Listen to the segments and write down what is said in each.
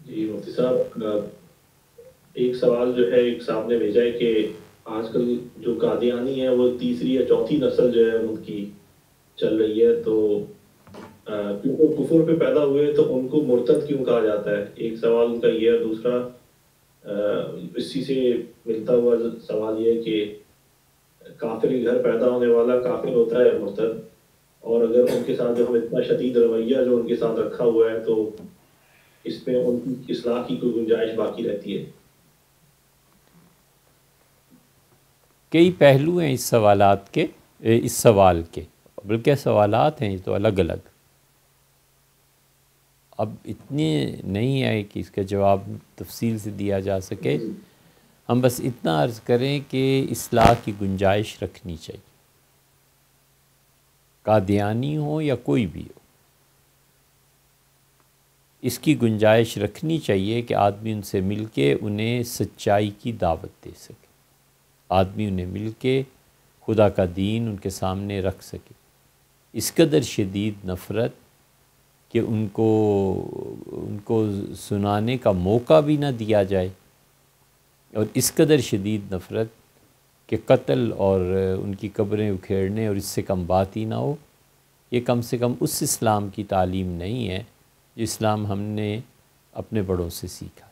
جی مفتی صاحب، ایک سوال جو ہے ایک صاحب نے بھیجا ہے کہ آج کل جو قادیانی ہے وہ تیسری یا چوتھی نسل جو ہے ان کی چل رہی ہے، تو کیونکہ کفر پہ پیدا ہوئے تو ان کو مرتد کیوں کہا جاتا ہے؟ ایک سوال ان کا یہ ہے، دوسرا اسی سے ملتا ہوا سوال یہ ہے کہ کافر کے گھر پیدا ہونے والا کافر ہوتا ہے مرتد، اور اگر ان کے ساتھ جو ہم اتنا شدید رویہ جو ان کے ساتھ رکھا ہوا ہے تو اس میں ان کی اصلاح کی کوئی گنجائش باقی رہتی ہے؟ کئی پہلو ہیں اس سوالات کے، اس سوال کے، بلکہ سوالات ہیں تو الگ الگ. اب اتنے نہیں ہے کہ اس کا جواب تفصیل سے دیا جا سکے. ہم بس اتنا عرض کریں کہ اصلاح کی گنجائش رکھنی چاہیے، قادیانی ہو یا کوئی بھی ہو. اس کی گنجائش رکھنی چاہیے کہ آدمی ان سے مل کے انہیں سچائی کی دعوت دے سکے، آدمی انہیں مل کے خدا کا دین ان کے سامنے رکھ سکے. اس قدر شدید نفرت کہ ان کو سنانے کا موقع بھی نہ دیا جائے، اور اس قدر شدید نفرت کہ قتل اور ان کی قبریں اکھیڑنے اور اس سے کم بات ہی نہ ہو. یہ کم سے کم اس اسلام کی تعلیم نہیں ہے جو اسلام ہم نے اپنے بڑوں سے سیکھا.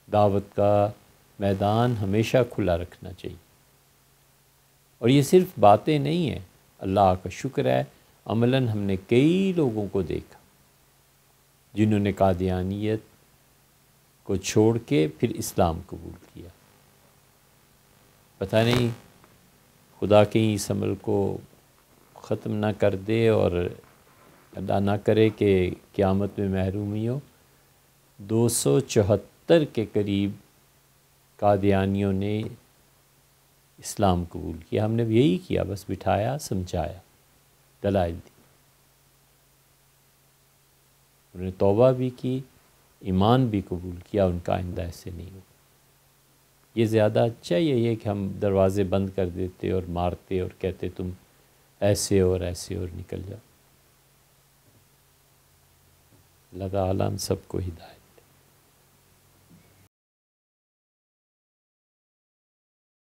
دعوت کا میدان ہمیشہ کھلا رکھنا چاہیے. اور یہ صرف باتیں نہیں ہیں، اللہ کا شکر ہے عملاً ہم نے کئی لوگوں کو دیکھا جنہوں نے قادیانیت کو چھوڑ کے پھر اسلام قبول کیا. پتہ نہیں خدا کہیں اس عمل کو ختم نہ کر دے اور اللہ نہ کرے کہ قیامت میں محرومی ہو. 274 کے قریب قادیانیوں نے اسلام قبول کیا. ہم نے بھی یہی کیا، بس بٹھایا، سمجھایا، دلائل دی. انہوں نے توبہ بھی کی، ایمان بھی قبول کیا، ان کا آئندہ ایسے نہیں ہو. یہ زیادہ اچھا یہ ہے کہ ہم دروازے بند کر دیتے اور مارتے اور کہتے تم ایسے اور ایسے اور نکل جاؤ. اللہ تعالیٰ ہم سب کو ہدایت